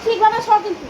ঠিকভাবে সর কিন্তু।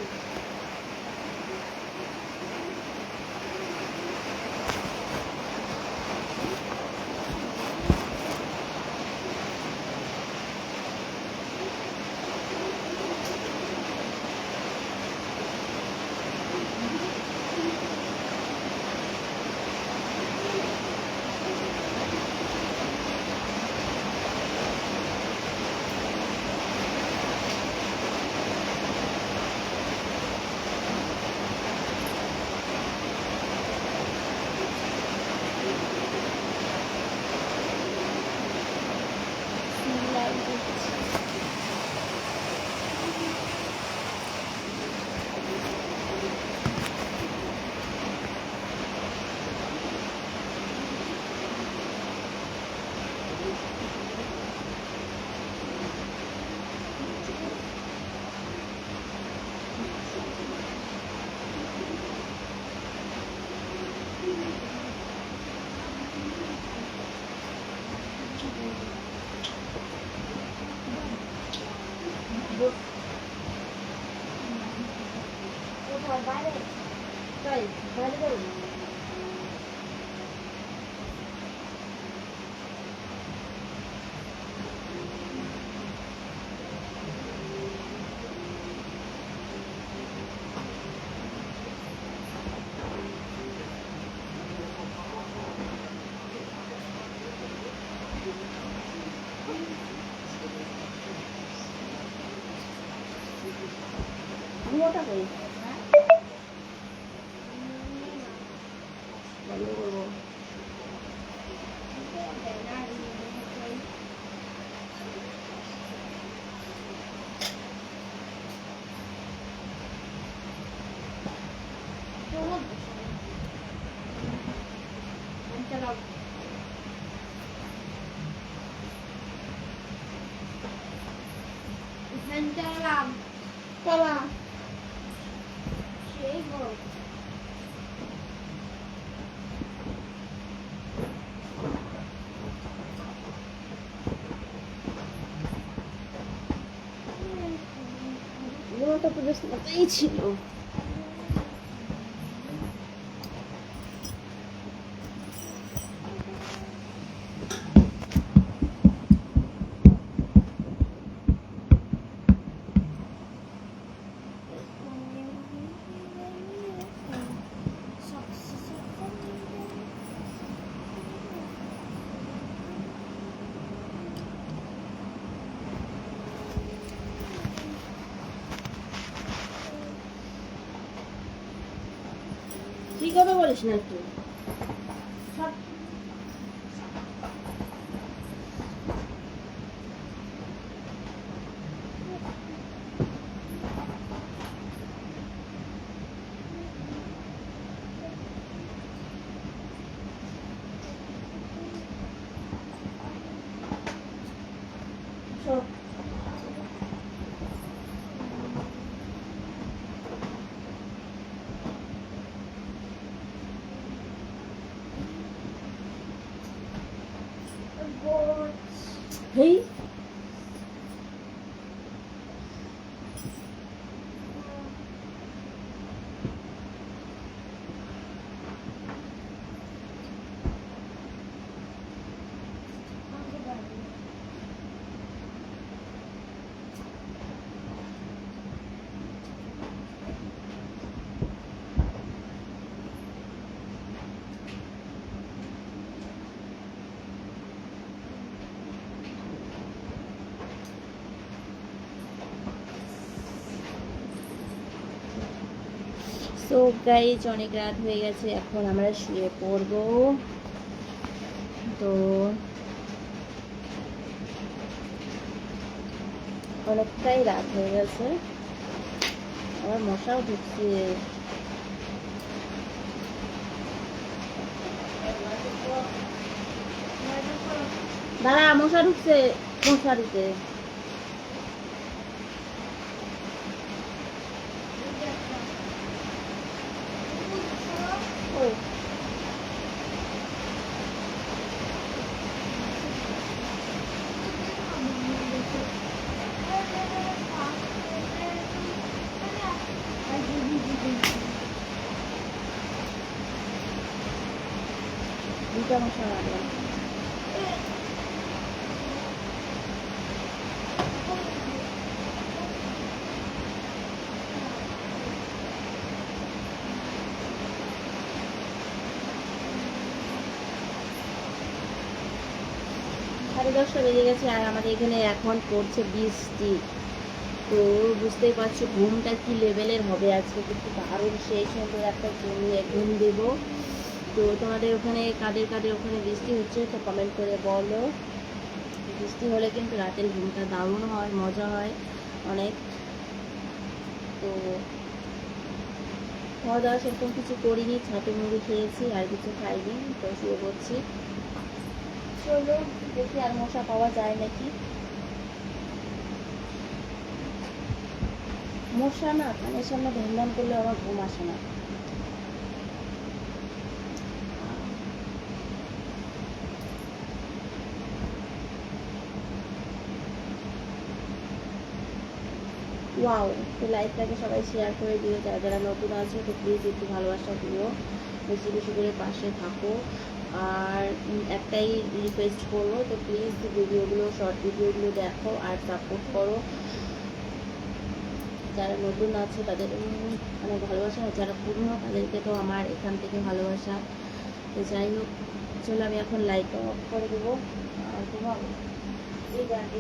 বাইরে তাই বাইরে যাবো আমি ওটা করি বন্ধ করবো চলা সেই গরম ওটা তো বেশ মজাই ছিল ঠিক কথা বলিস না একটু হেই সো গাইজ অনেক রাত হয়ে গেছে এখন আমরা শুয়ে পড়ব তো অনেকটাই রাত হয়ে গেছে আবার মশাও ঢুকছে দাঁড়া মশা ঢুকছে মশারিতে দুটা মশলা রাখলাম। সাড়ে 10টা বেজে গেছে আর আমাদের এখানে এখন পড়ছে বৃষ্টি। তো বুঝতেই পারছো ঘুমটা কি লেভেলের হবে আজকে, কিন্তু দারুণ সেই সুন্দর একটা জমিয়ে ঘুম দেবো। তো তোমাদের ওখানে কাদের কাদের ওখানে বৃষ্টি হচ্ছে তো কমেন্ট করে বলো। বৃষ্টি হলে কিন্তু রাতের ঘুমটা দারুণ হয়, মজা হয় অনেক। তো খাওয়া দাওয়া সেরকম কিছু করিনি, ছাতু মুড়ি খেয়েছি আর কিছু খাইনি, তো শুয়ে পড়ছি। চলো দেখি আর মশা পাওয়া যায় নাকি। মশা না কানের সামনে ধুমধাম করলে আমার ঘুম আসে না। ওয়াও, তো লাইভটাকে সবাই শেয়ার করে দিও, যারা যারা নতুন আছে তো প্লিজ একটু ভালোবাসা দিও, বেশি বেশি করে পাশে থাকো। আর একটাই রিকোয়েস্ট করবো, তো প্লিজ ভিডিওগুলো শর্ট ভিডিওগুলো দেখো আর সাপোর্ট করো। যারা নতুন আছে তাদের অনেক ভালোবাসা, আর যারা পুরনো তাদেরকে তো আমার এখান থেকে ভালোবাসা। তো যাই হোক, চলো আমি এখন লাইটটা অফ করে দেবো। আর তোমার এই গানটি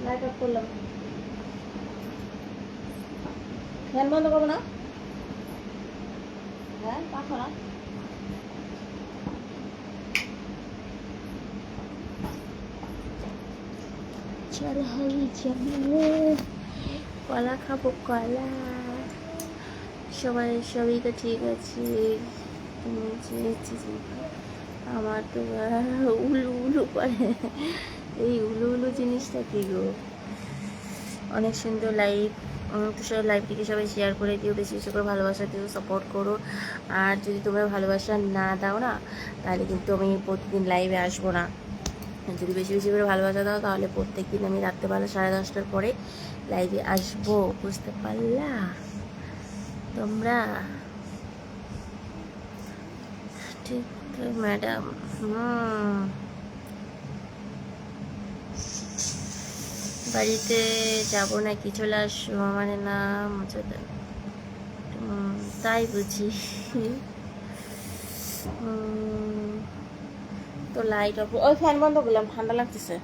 লাইট অফ করলাম। ফ্যান বন্ধ করবো না? হ্যাঁ পাখো না। চল হাই যাবো, কলা খাবো কলা। সবই তো ঠিক আছে, আমার তো উলু উলু করে। এই উলু উলু জিনিসটা কি গো? অনেক সুন্দর লাইভ। তো সবাই লাইভটিকে সবাই শেয়ার করে দিও, বেশি বেশি করে ভালোবাসা দিও, সাপোর্ট করো। আর যদি তোমরা ভালোবাসা না দাও না, তাহলে কিন্তু আমি প্রতিদিন লাইভে আসবো না। যদি বেশি বেশি করে ভালোবাসা দাও তাহলে প্রত্যেক দিন আমি রাত্রেবেলা 10:30টার পরে লাইভে আসবো, বুঝতে পারলা তোমরা? ঠিক ম্যাডাম। বাড়িতে যাবো নাকি চলে আসবো, মানে নাম তাই বুঝি। তো লাইট অফ, ওই ফ্যান বন্ধ করলাম, ঠান্ডা লাগতেছে।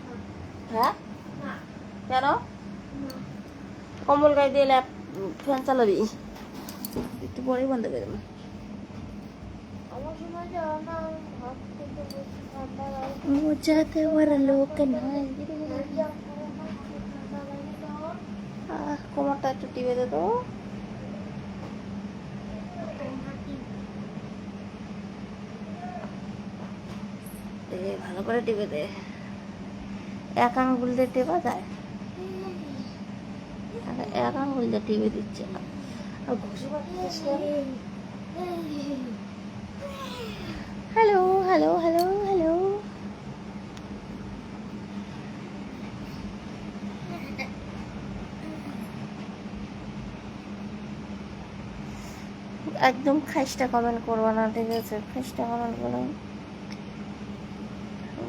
হ্যাঁ কেন? কম্বল গায়ে দিয়ে ল্যাপ ফ্যান চালাবি? একটু পরেই বন্ধ করে দেবো। মজাতে ওরা লোক নাই। কোমরটা একটু টিপে দে তো। ভালো করে টিপে দে, এক আঙ্গুল দিয়ে টেপা যায়, এক আঙ্গুল দিয়ে টিপে দিচ্ছে না। আর ঘুষি হ্যালো হ্যালো হ্যালো হ্যালো। একদম খাইসটা কমেন্ট করবো না, ঠিক আছে? খাইসটা কমেন্ট করো,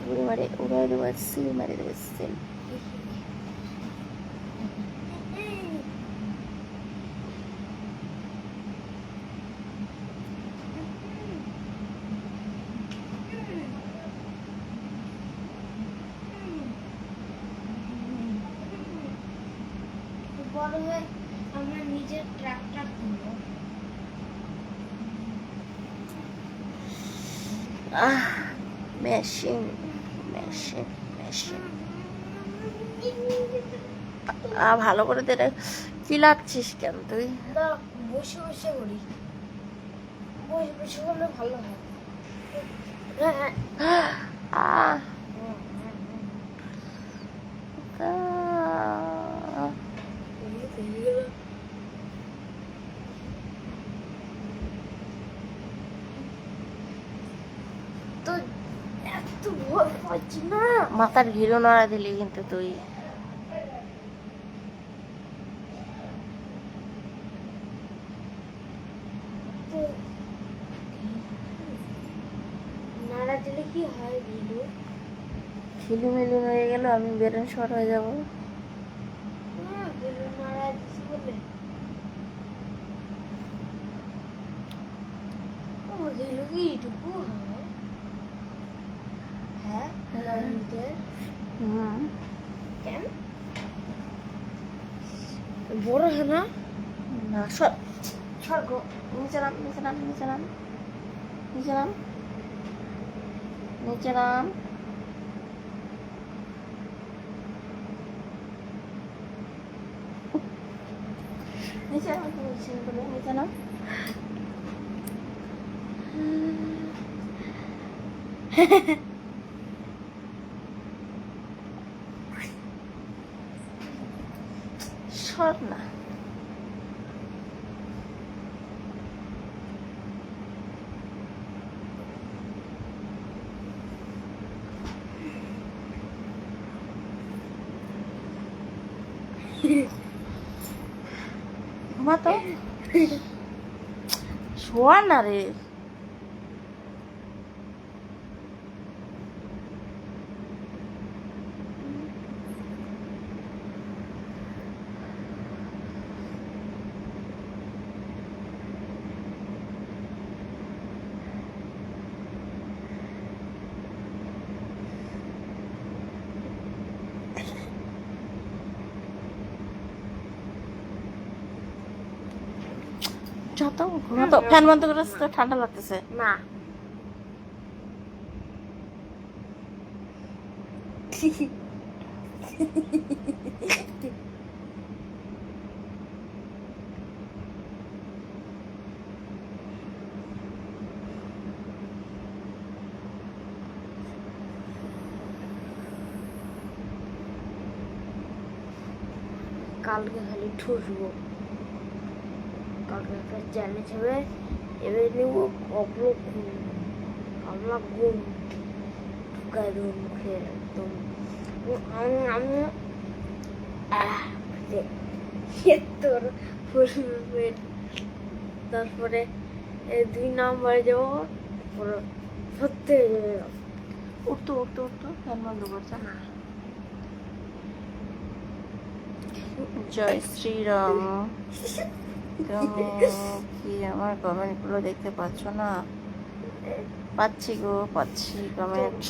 উড়ে মারে উড়াই দেবো, সিল মারে দেবো সিল। বড় হয়ে আমরা নিজের ট্রাক্টর কিনবো। মেশিন মেশিন মেশিন ভালো করে দে। কি লাগছিস কেন তুই? বসে বসে করি, বসে বসে করলে ভালো হয়। না মাথার ঘিরো নাড়া দিলি কিন্তু তুই। নাড়া দিলে কি হয় ভিডিও? খিলুমিলু হয়ে গেল, আমি বেরেন শর্ট হয়ে যাব। ভিডিও নাড়া দিছি বলে ও ভিডিও কি এইটুকু হয়? হ্যাঁ হুম, কেন বড় হয় না? না সর, সর গো, নিচে নাম, নিচে নাম, নিচে নাম, নিচে নাম, নিচে নাম। নিচে নাম, নিচে নাম। সর না। ঘুমা তো, শোয়া না রে। যত ঘুমা তো, ফ্যান বন্ধ করে তো, ঠান্ডা লাগতেছে। না কালকে খালি ঠুসবো, কালকে একটা চ্যালেঞ্জ হবে, এবার নেবো কপলো ঘুম, কামলা ঘুম ঢুকায় দেবো মুখে একদম। আমি আমি তোর ফুলবে, তারপরে 2 নম্বরে যাবো, সত্যি হয়ে যাবে। উঠতো উঠতো উঠতো, ফ্যান বন্ধ করছে না। জয় শ্রীরাম। তুমি কি আমার কমেন্ট গুলো দেখতে পাচ্ছ না? পাচ্ছি গো, পাচ্ছি কমেন্ট।